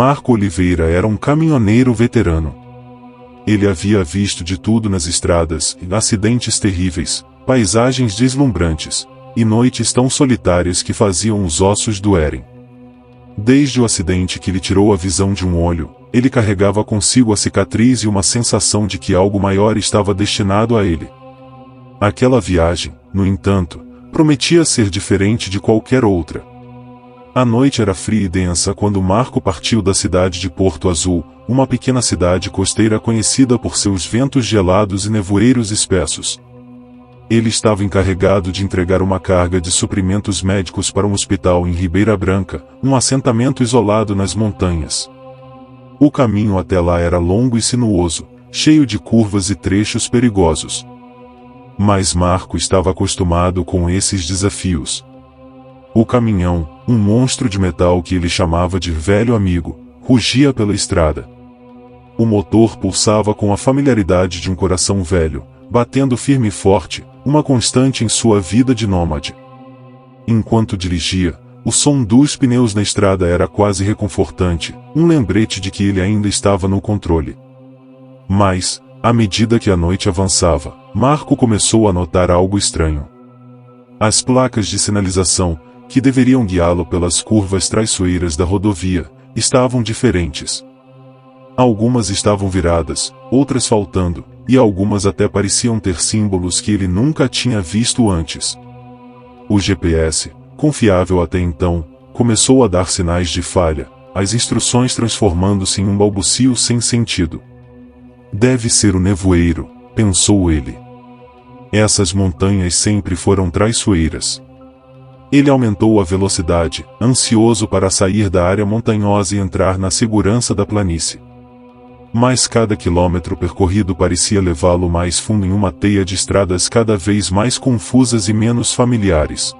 Marco Oliveira era um caminhoneiro veterano. Ele havia visto de tudo nas estradas, acidentes terríveis, paisagens deslumbrantes, e noites tão solitárias que faziam os ossos doerem. Desde o acidente que lhe tirou a visão de um olho, ele carregava consigo a cicatriz e uma sensação de que algo maior estava destinado a ele. Aquela viagem, no entanto, prometia ser diferente de qualquer outra. A noite era fria e densa quando Marco partiu da cidade de Porto Azul, uma pequena cidade costeira conhecida por seus ventos gelados e nevoeiros espessos. Ele estava encarregado de entregar uma carga de suprimentos médicos para um hospital em Ribeira Branca, um assentamento isolado nas montanhas. O caminho até lá era longo e sinuoso, cheio de curvas e trechos perigosos. Mas Marco estava acostumado com esses desafios. O caminhão, um monstro de metal que ele chamava de velho amigo, rugia pela estrada. O motor pulsava com a familiaridade de um coração velho, batendo firme e forte, uma constante em sua vida de nômade. Enquanto dirigia, o som dos pneus na estrada era quase reconfortante, um lembrete de que ele ainda estava no controle. Mas, à medida que a noite avançava, Marco começou a notar algo estranho. As placas de sinalização, que deveriam guiá-lo pelas curvas traiçoeiras da rodovia, estavam diferentes. Algumas estavam viradas, outras faltando, e algumas até pareciam ter símbolos que ele nunca tinha visto antes. O GPS, confiável até então, começou a dar sinais de falha, as instruções transformando-se em um balbucio sem sentido. Deve ser o nevoeiro, pensou ele. Essas montanhas sempre foram traiçoeiras. Ele aumentou a velocidade, ansioso para sair da área montanhosa e entrar na segurança da planície. Mas cada quilômetro percorrido parecia levá-lo mais fundo em uma teia de estradas cada vez mais confusas e menos familiares.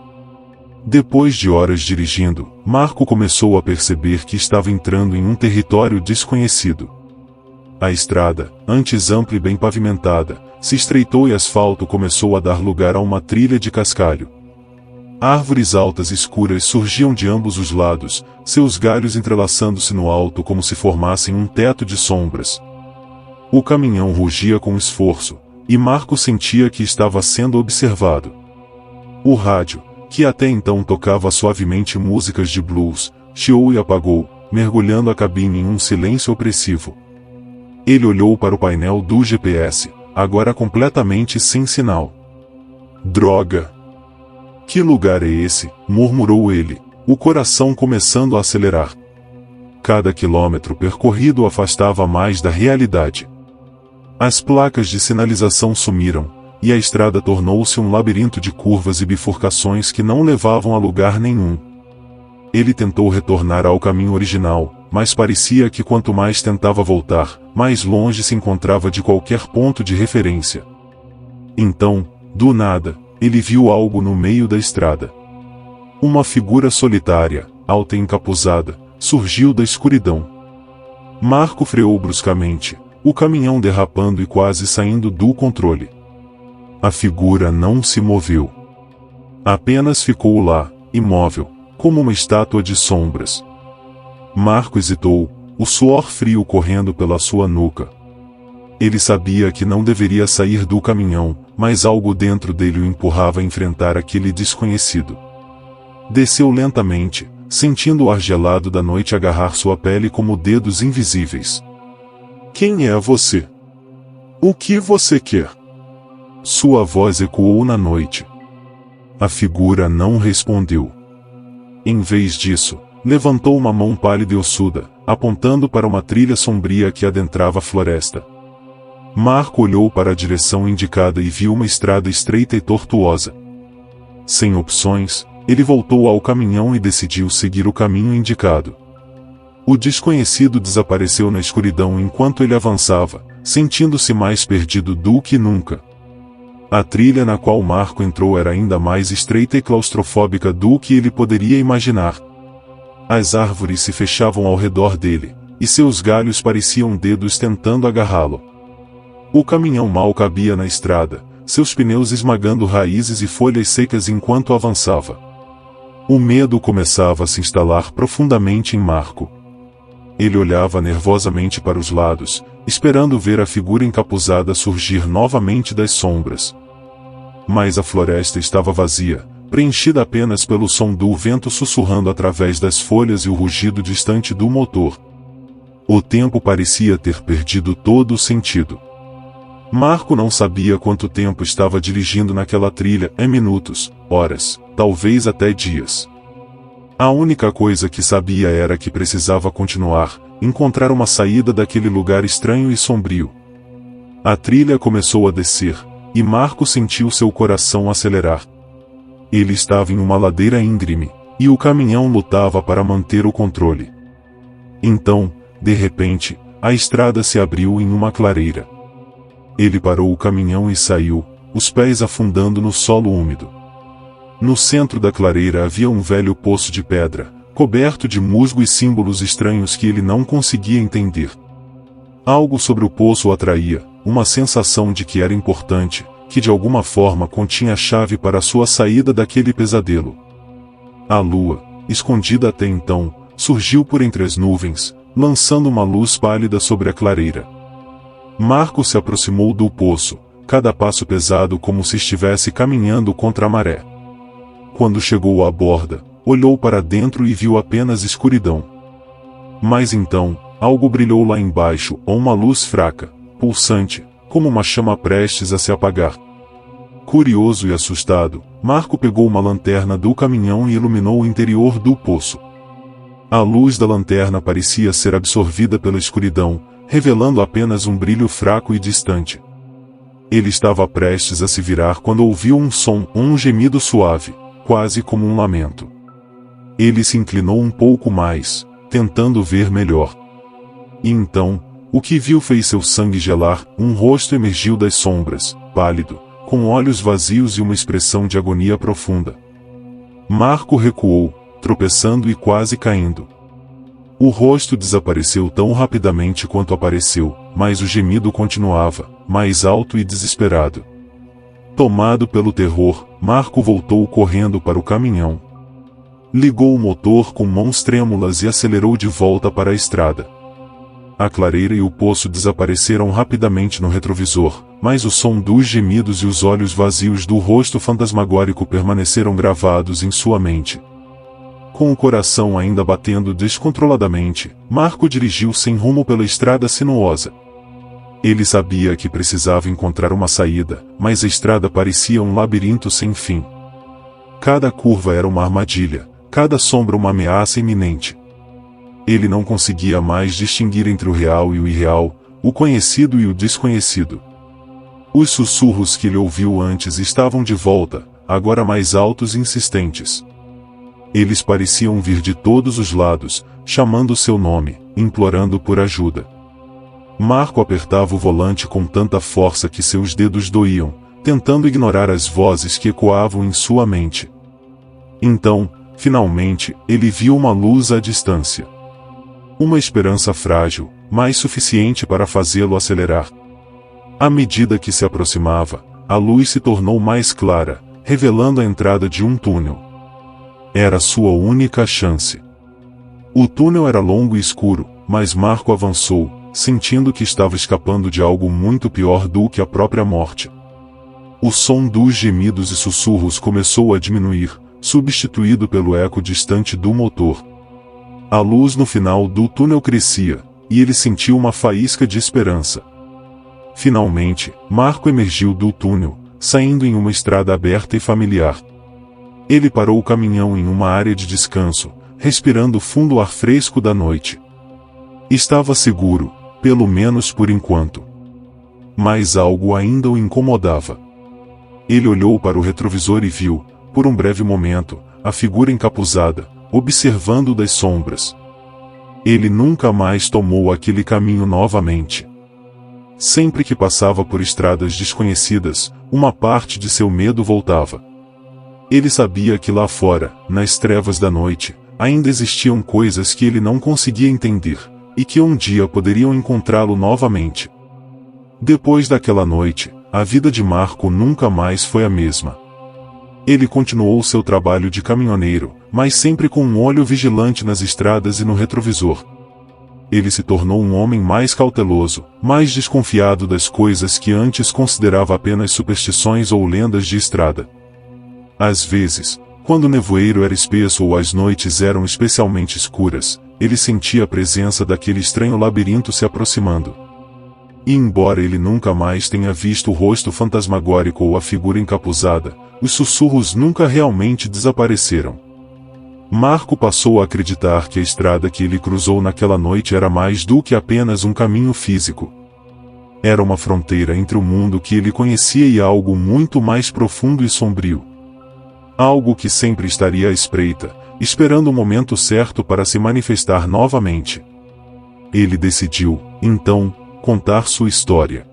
Depois de horas dirigindo, Marco começou a perceber que estava entrando em um território desconhecido. A estrada, antes ampla e bem pavimentada, se estreitou e o asfalto começou a dar lugar a uma trilha de cascalho. Árvores altas e escuras surgiam de ambos os lados, seus galhos entrelaçando-se no alto como se formassem um teto de sombras. O caminhão rugia com esforço, e Marco sentia que estava sendo observado. O rádio, que até então tocava suavemente músicas de blues, chiou e apagou, mergulhando a cabine em um silêncio opressivo. Ele olhou para o painel do GPS, agora completamente sem sinal. Droga! Que lugar é esse? Murmurou ele, o coração começando a acelerar. Cada quilômetro percorrido o afastava mais da realidade. As placas de sinalização sumiram, e a estrada tornou-se um labirinto de curvas e bifurcações que não levavam a lugar nenhum. Ele tentou retornar ao caminho original, mas parecia que quanto mais tentava voltar, mais longe se encontrava de qualquer ponto de referência. Então, do nada, ele viu algo no meio da estrada. Uma figura solitária, alta e encapuzada, surgiu da escuridão. Marco freou bruscamente, o caminhão derrapando e quase saindo do controle. A figura não se moveu. Apenas ficou lá, imóvel, como uma estátua de sombras. Marco hesitou, o suor frio correndo pela sua nuca. Ele sabia que não deveria sair do caminhão, mas algo dentro dele o empurrava a enfrentar aquele desconhecido. Desceu lentamente, sentindo o ar gelado da noite agarrar sua pele como dedos invisíveis. Quem é você? O que você quer? Sua voz ecoou na noite. A figura não respondeu. Em vez disso, levantou uma mão pálida e ossuda, apontando para uma trilha sombria que adentrava a floresta. Marco olhou para a direção indicada e viu uma estrada estreita e tortuosa. Sem opções, ele voltou ao caminhão e decidiu seguir o caminho indicado. O desconhecido desapareceu na escuridão enquanto ele avançava, sentindo-se mais perdido do que nunca. A trilha na qual Marco entrou era ainda mais estreita e claustrofóbica do que ele poderia imaginar. As árvores se fechavam ao redor dele, e seus galhos pareciam dedos tentando agarrá-lo. O caminhão mal cabia na estrada, seus pneus esmagando raízes e folhas secas enquanto avançava. O medo começava a se instalar profundamente em Marco. Ele olhava nervosamente para os lados, esperando ver a figura encapuzada surgir novamente das sombras. Mas a floresta estava vazia, preenchida apenas pelo som do vento sussurrando através das folhas e o rugido distante do motor. O tempo parecia ter perdido todo o sentido. Marco não sabia quanto tempo estava dirigindo naquela trilha, minutos, horas, talvez até dias. A única coisa que sabia era que precisava continuar, encontrar uma saída daquele lugar estranho e sombrio. A trilha começou a descer, e Marco sentiu seu coração acelerar. Ele estava em uma ladeira íngreme, e o caminhão lutava para manter o controle. Então, de repente, a estrada se abriu em uma clareira. Ele parou o caminhão e saiu, os pés afundando no solo úmido. No centro da clareira havia um velho poço de pedra, coberto de musgo e símbolos estranhos que ele não conseguia entender. Algo sobre o poço o atraía, uma sensação de que era importante, que de alguma forma continha a chave para a sua saída daquele pesadelo. A lua, escondida até então, surgiu por entre as nuvens, lançando uma luz pálida sobre a clareira. Marco se aproximou do poço, cada passo pesado como se estivesse caminhando contra a maré. Quando chegou à borda, olhou para dentro e viu apenas escuridão. Mas então, algo brilhou lá embaixo, uma luz fraca, pulsante, como uma chama prestes a se apagar. Curioso e assustado, Marco pegou uma lanterna do caminhão e iluminou o interior do poço. A luz da lanterna parecia ser absorvida pela escuridão, revelando apenas um brilho fraco e distante. Ele estava prestes a se virar quando ouviu um som, um gemido suave, quase como um lamento. Ele se inclinou um pouco mais, tentando ver melhor. E então, o que viu fez seu sangue gelar, um rosto emergiu das sombras, pálido, com olhos vazios e uma expressão de agonia profunda. Marco recuou, tropeçando e quase caindo. O rosto desapareceu tão rapidamente quanto apareceu, mas o gemido continuava, mais alto e desesperado. Tomado pelo terror, Marco voltou correndo para o caminhão. Ligou o motor com mãos trêmulas e acelerou de volta para a estrada. A clareira e o poço desapareceram rapidamente no retrovisor, mas o som dos gemidos e os olhos vazios do rosto fantasmagórico permaneceram gravados em sua mente. Com o coração ainda batendo descontroladamente, Marco dirigiu sem rumo pela estrada sinuosa. Ele sabia que precisava encontrar uma saída, mas a estrada parecia um labirinto sem fim. Cada curva era uma armadilha, cada sombra uma ameaça iminente. Ele não conseguia mais distinguir entre o real e o irreal, o conhecido e o desconhecido. Os sussurros que ele ouviu antes estavam de volta, agora mais altos e insistentes. Eles pareciam vir de todos os lados, chamando seu nome, implorando por ajuda. Marco apertava o volante com tanta força que seus dedos doíam, tentando ignorar as vozes que ecoavam em sua mente. Então, finalmente, ele viu uma luz à distância. Uma esperança frágil, mas suficiente para fazê-lo acelerar. À medida que se aproximava, a luz se tornou mais clara, revelando a entrada de um túnel. Era sua única chance. O túnel era longo e escuro, mas Marco avançou, sentindo que estava escapando de algo muito pior do que a própria morte. O som dos gemidos e sussurros começou a diminuir, substituído pelo eco distante do motor. A luz no final do túnel crescia, e ele sentiu uma faísca de esperança. Finalmente, Marco emergiu do túnel, saindo em uma estrada aberta e familiar. Ele parou o caminhão em uma área de descanso, respirando fundo o ar fresco da noite. Estava seguro, pelo menos por enquanto. Mas algo ainda o incomodava. Ele olhou para o retrovisor e viu, por um breve momento, a figura encapuzada, observando das sombras. Ele nunca mais tomou aquele caminho novamente. Sempre que passava por estradas desconhecidas, uma parte de seu medo voltava. Ele sabia que lá fora, nas trevas da noite, ainda existiam coisas que ele não conseguia entender, e que um dia poderiam encontrá-lo novamente. Depois daquela noite, a vida de Marco nunca mais foi a mesma. Ele continuou seu trabalho de caminhoneiro, mas sempre com um olho vigilante nas estradas e no retrovisor. ele se tornou um homem mais cauteloso, mais desconfiado das coisas que antes considerava apenas superstições ou lendas de estrada. Às vezes, quando o nevoeiro era espesso ou as noites eram especialmente escuras, ele sentia a presença daquele estranho labirinto se aproximando. E embora ele nunca mais tenha visto o rosto fantasmagórico ou a figura encapuzada, os sussurros nunca realmente desapareceram. Marco passou a acreditar que a estrada que ele cruzou naquela noite era mais do que apenas um caminho físico. Era uma fronteira entre o mundo que ele conhecia e algo muito mais profundo e sombrio. Algo que sempre estaria à espreita, esperando o momento certo para se manifestar novamente. Ele decidiu, então, contar sua história.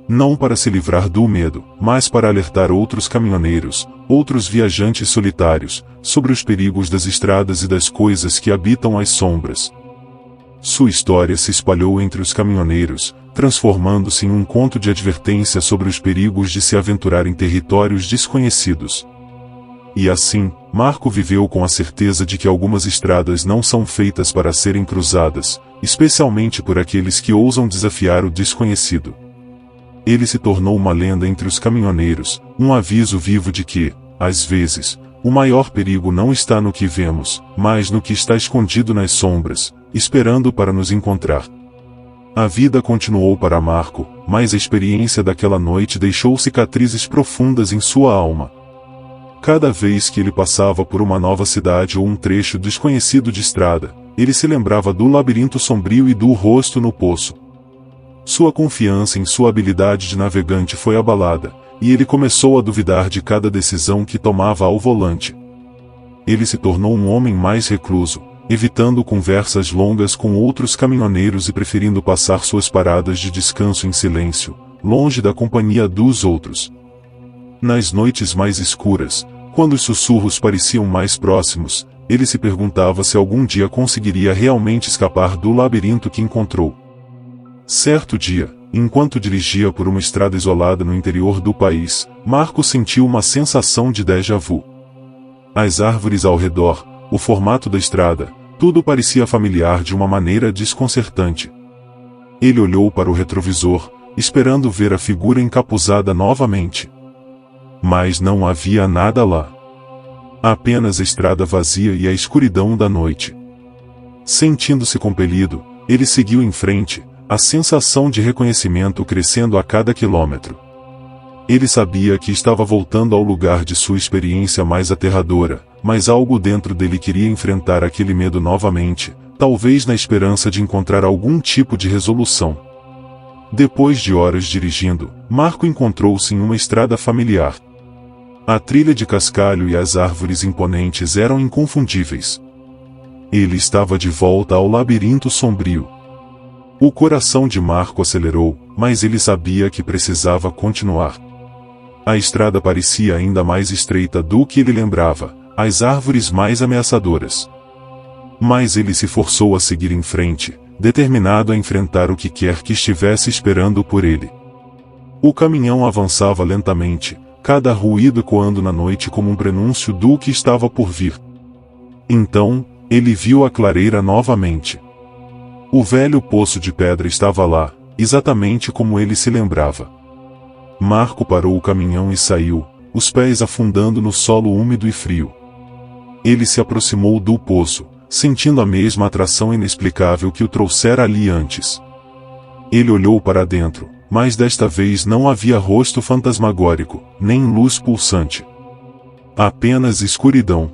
Não para se livrar do medo, mas para alertar outros caminhoneiros, outros viajantes solitários, sobre os perigos das estradas e das coisas que habitam as sombras. Sua história se espalhou entre os caminhoneiros, transformando-se em um conto de advertência sobre os perigos de se aventurar em territórios desconhecidos. E assim, Marco viveu com a certeza de que algumas estradas não são feitas para serem cruzadas, especialmente por aqueles que ousam desafiar o desconhecido. Ele se tornou uma lenda entre os caminhoneiros, um aviso vivo de que, às vezes, o maior perigo não está no que vemos, mas no que está escondido nas sombras, esperando para nos encontrar. A vida continuou para Marco, mas a experiência daquela noite deixou cicatrizes profundas em sua alma. Cada vez que ele passava por uma nova cidade ou um trecho desconhecido de estrada, ele se lembrava do labirinto sombrio e do rosto no poço. Sua confiança em sua habilidade de navegante foi abalada, e ele começou a duvidar de cada decisão que tomava ao volante. Ele se tornou um homem mais recluso, evitando conversas longas com outros caminhoneiros e preferindo passar suas paradas de descanso em silêncio, longe da companhia dos outros. Nas noites mais escuras, quando os sussurros pareciam mais próximos, ele se perguntava se algum dia conseguiria realmente escapar do labirinto que encontrou. Certo dia, enquanto dirigia por uma estrada isolada no interior do país, Marco sentiu uma sensação de déjà vu. As árvores ao redor, o formato da estrada, tudo parecia familiar de uma maneira desconcertante. Ele olhou para o retrovisor, esperando ver a figura encapuzada novamente. Mas não havia nada lá. Apenas a estrada vazia e a escuridão da noite. Sentindo-se compelido, ele seguiu em frente, a sensação de reconhecimento crescendo a cada quilômetro. Ele sabia que estava voltando ao lugar de sua experiência mais aterradora, mas algo dentro dele queria enfrentar aquele medo novamente, talvez na esperança de encontrar algum tipo de resolução. Depois de horas dirigindo, Marco encontrou-se em uma estrada familiar. A trilha de cascalho e as árvores imponentes eram inconfundíveis. Ele estava de volta ao labirinto sombrio. O coração de Marco acelerou, mas ele sabia que precisava continuar. A estrada parecia ainda mais estreita do que ele lembrava, as árvores mais ameaçadoras. Mas ele se forçou a seguir em frente, determinado a enfrentar o que quer que estivesse esperando por ele. O caminhão avançava lentamente, cada ruído ecoando na noite como um prenúncio do que estava por vir. Então, ele viu a clareira novamente. O velho poço de pedra estava lá, exatamente como ele se lembrava. Marco parou o caminhão e saiu, os pés afundando no solo úmido e frio. Ele se aproximou do poço, sentindo a mesma atração inexplicável que o trouxera ali antes. Ele olhou para dentro, mas desta vez não havia rosto fantasmagórico, nem luz pulsante. Apenas escuridão.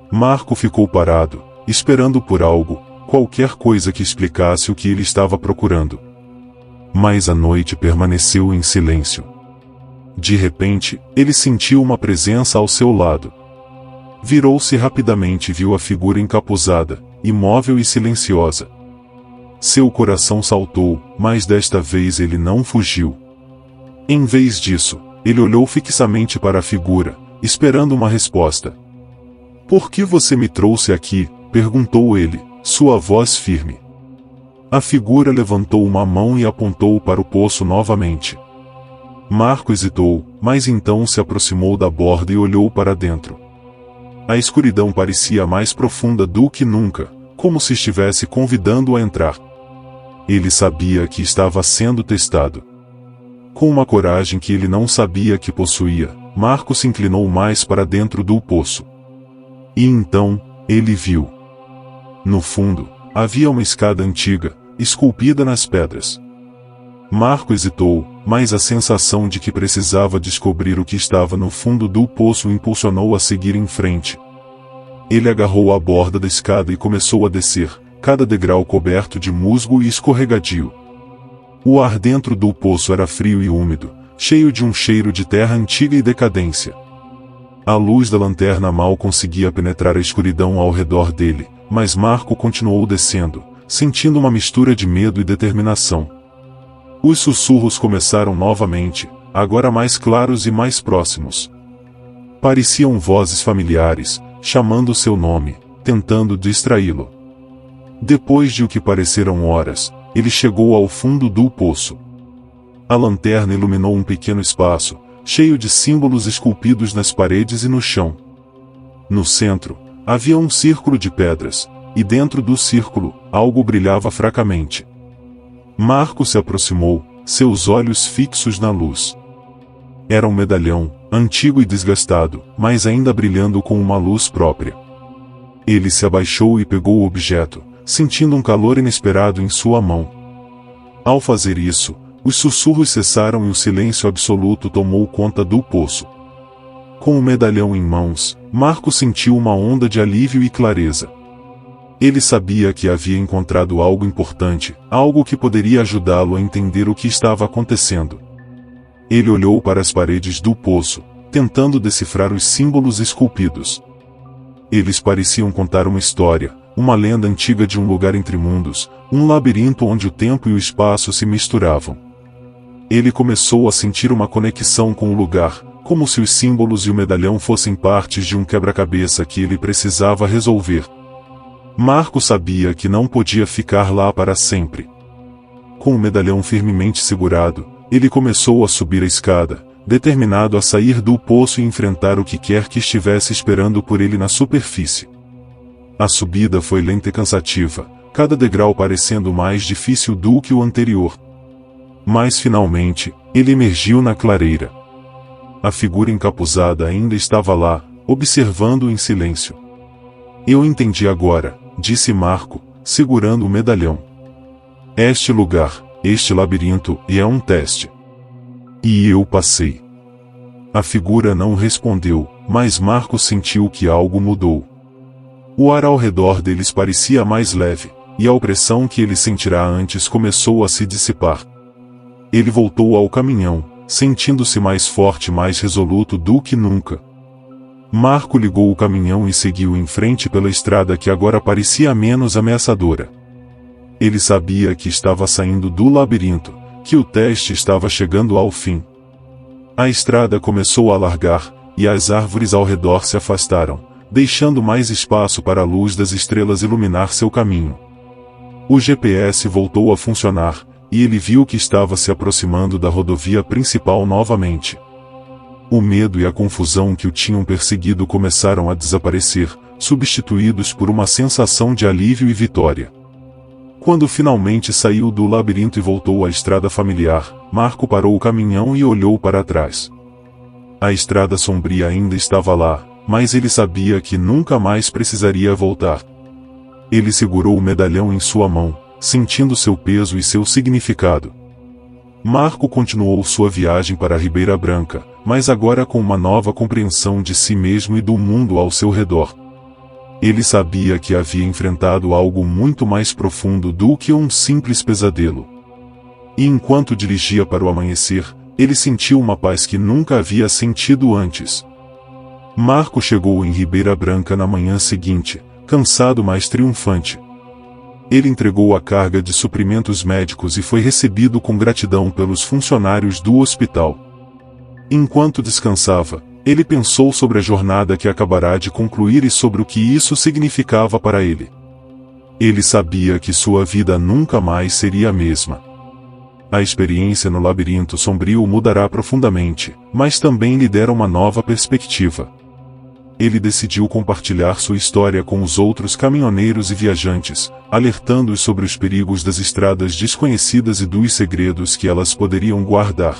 Marco ficou parado, esperando por algo, qualquer coisa que explicasse o que ele estava procurando. Mas a noite permaneceu em silêncio. De repente, ele sentiu uma presença ao seu lado. Virou-se rapidamente e viu a figura encapuzada, imóvel e silenciosa. Seu coração saltou, mas desta vez ele não fugiu. Em vez disso, ele olhou fixamente para a figura, esperando uma resposta. "Por que você me trouxe aqui?", perguntou ele, sua voz firme. A figura levantou uma mão e apontou para o poço novamente. Marco hesitou, mas então se aproximou da borda e olhou para dentro. A escuridão parecia mais profunda do que nunca, como se estivesse convidando-o a entrar. Ele sabia que estava sendo testado. Com uma coragem que ele não sabia que possuía, Marco se inclinou mais para dentro do poço. E então, ele viu. No fundo, havia uma escada antiga, esculpida nas pedras. Marco hesitou, mas a sensação de que precisava descobrir o que estava no fundo do poço o impulsionou a seguir em frente. Ele agarrou a borda da escada e começou a descer, cada degrau coberto de musgo e escorregadio. O ar dentro do poço era frio e úmido, cheio de um cheiro de terra antiga e decadência. A luz da lanterna mal conseguia penetrar a escuridão ao redor dele, mas Marco continuou descendo, sentindo uma mistura de medo e determinação. Os sussurros começaram novamente, agora mais claros e mais próximos. Pareciam vozes familiares, chamando seu nome, tentando distraí-lo. Depois de o que pareceram horas, ele chegou ao fundo do poço. A lanterna iluminou um pequeno espaço, cheio de símbolos esculpidos nas paredes e no chão. No centro, havia um círculo de pedras, e dentro do círculo, algo brilhava fracamente. Marco se aproximou, seus olhos fixos na luz. Era um medalhão, antigo e desgastado, mas ainda brilhando com uma luz própria. Ele se abaixou e pegou o objeto, sentindo um calor inesperado em sua mão. Ao fazer isso, os sussurros cessaram e o silêncio absoluto tomou conta do poço. Com o medalhão em mãos, Marco sentiu uma onda de alívio e clareza. Ele sabia que havia encontrado algo importante, algo que poderia ajudá-lo a entender o que estava acontecendo. Ele olhou para as paredes do poço, tentando decifrar os símbolos esculpidos. Eles pareciam contar uma história, uma lenda antiga de um lugar entre mundos, um labirinto onde o tempo e o espaço se misturavam. Ele começou a sentir uma conexão com o lugar, como se os símbolos e o medalhão fossem partes de um quebra-cabeça que ele precisava resolver. Marco sabia que não podia ficar lá para sempre. Com o medalhão firmemente segurado, ele começou a subir a escada, determinado a sair do poço e enfrentar o que quer que estivesse esperando por ele na superfície. A subida foi lenta e cansativa, cada degrau parecendo mais difícil do que o anterior. Mas finalmente, ele emergiu na clareira. A figura encapuzada ainda estava lá, observando-o em silêncio. Eu entendi agora, disse Marco, segurando o medalhão. Este lugar, este labirinto, é um teste. E eu passei. A figura não respondeu, mas Marco sentiu que algo mudou. O ar ao redor deles parecia mais leve, e a opressão que ele sentirá antes começou a se dissipar. Ele voltou ao caminhão, sentindo-se mais forte e mais resoluto do que nunca. Marco ligou o caminhão e seguiu em frente pela estrada que agora parecia menos ameaçadora. Ele sabia que estava saindo do labirinto, que o teste estava chegando ao fim. A estrada começou a alargar, e as árvores ao redor se afastaram, deixando mais espaço para a luz das estrelas iluminar seu caminho. O GPS voltou a funcionar, e ele viu que estava se aproximando da rodovia principal novamente. O medo e a confusão que o tinham perseguido começaram a desaparecer, substituídos por uma sensação de alívio e vitória. Quando finalmente saiu do labirinto e voltou à estrada familiar, Marco parou o caminhão e olhou para trás. A estrada sombria ainda estava lá, mas ele sabia que nunca mais precisaria voltar. Ele segurou o medalhão em sua mão, sentindo seu peso e seu significado. Marco continuou sua viagem para Ribeira Branca, mas agora com uma nova compreensão de si mesmo e do mundo ao seu redor. Ele sabia que havia enfrentado algo muito mais profundo do que um simples pesadelo. E enquanto dirigia para o amanhecer, ele sentiu uma paz que nunca havia sentido antes. Marco chegou em Ribeira Branca na manhã seguinte, cansado mas triunfante. Ele entregou a carga de suprimentos médicos e foi recebido com gratidão pelos funcionários do hospital. Enquanto descansava, ele pensou sobre a jornada que acabará de concluir e sobre o que isso significava para ele. Ele sabia que sua vida nunca mais seria a mesma. A experiência no labirinto sombrio o mudará profundamente, mas também lhe dera uma nova perspectiva. Ele decidiu compartilhar sua história com os outros caminhoneiros e viajantes, alertando-os sobre os perigos das estradas desconhecidas e dos segredos que elas poderiam guardar.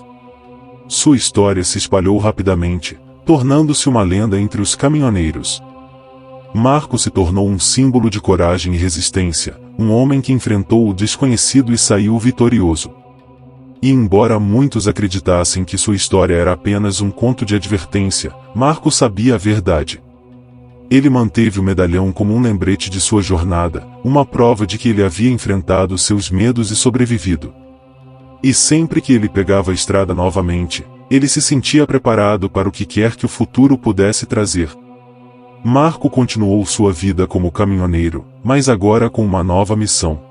Sua história se espalhou rapidamente, tornando-se uma lenda entre os caminhoneiros. Marco se tornou um símbolo de coragem e resistência, um homem que enfrentou o desconhecido e saiu vitorioso. E embora muitos acreditassem que sua história era apenas um conto de advertência, Marco sabia a verdade. Ele manteve o medalhão como um lembrete de sua jornada, uma prova de que ele havia enfrentado seus medos e sobrevivido. E sempre que ele pegava a estrada novamente, ele se sentia preparado para o que quer que o futuro pudesse trazer. Marco continuou sua vida como caminhoneiro, mas agora com uma nova missão.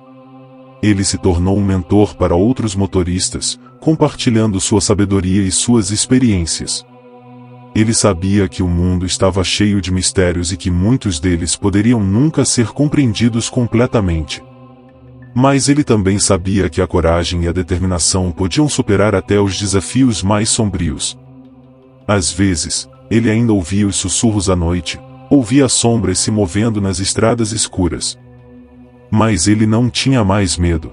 Ele se tornou um mentor para outros motoristas, compartilhando sua sabedoria e suas experiências. Ele sabia que o mundo estava cheio de mistérios e que muitos deles poderiam nunca ser compreendidos completamente. Mas ele também sabia que a coragem e a determinação podiam superar até os desafios mais sombrios. Às vezes, ele ainda ouvia os sussurros à noite, ouvia sombras se movendo nas estradas escuras. Mas ele não tinha mais medo.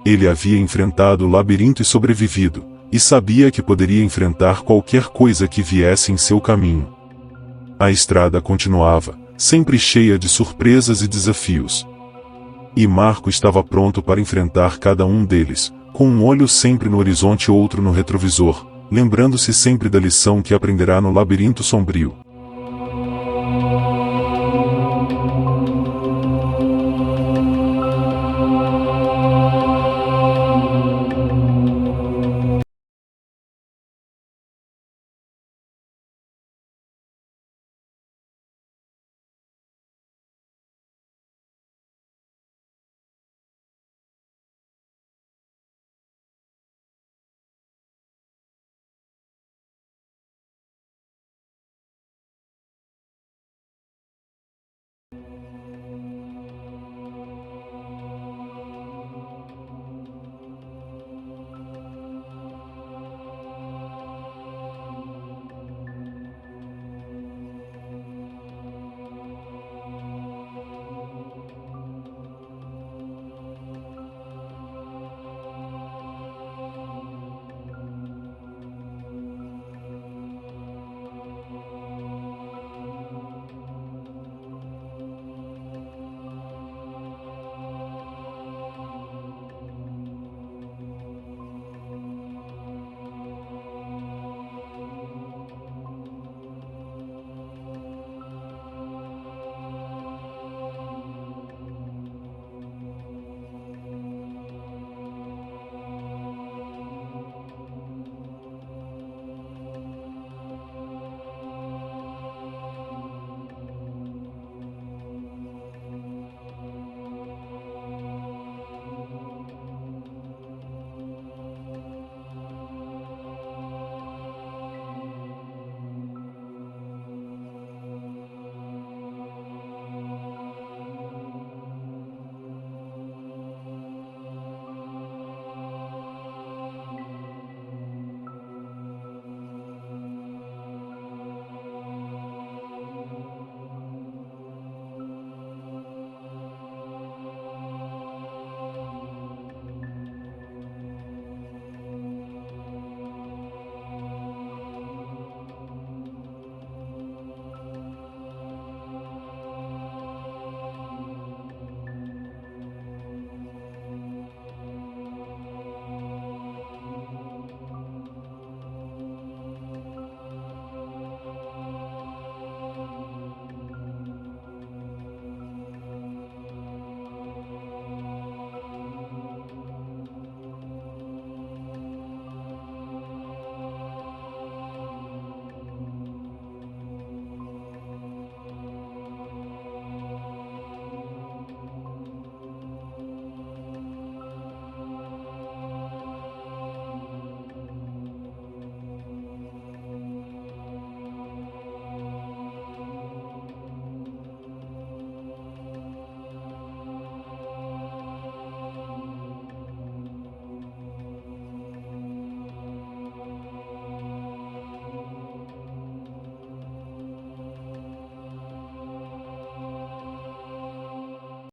Ele havia enfrentado o labirinto e sobrevivido, e sabia que poderia enfrentar qualquer coisa que viesse em seu caminho. A estrada continuava, sempre cheia de surpresas e desafios. E Marco estava pronto para enfrentar cada um deles, com um olho sempre no horizonte e outro no retrovisor, lembrando-se sempre da lição que aprenderá no labirinto sombrio.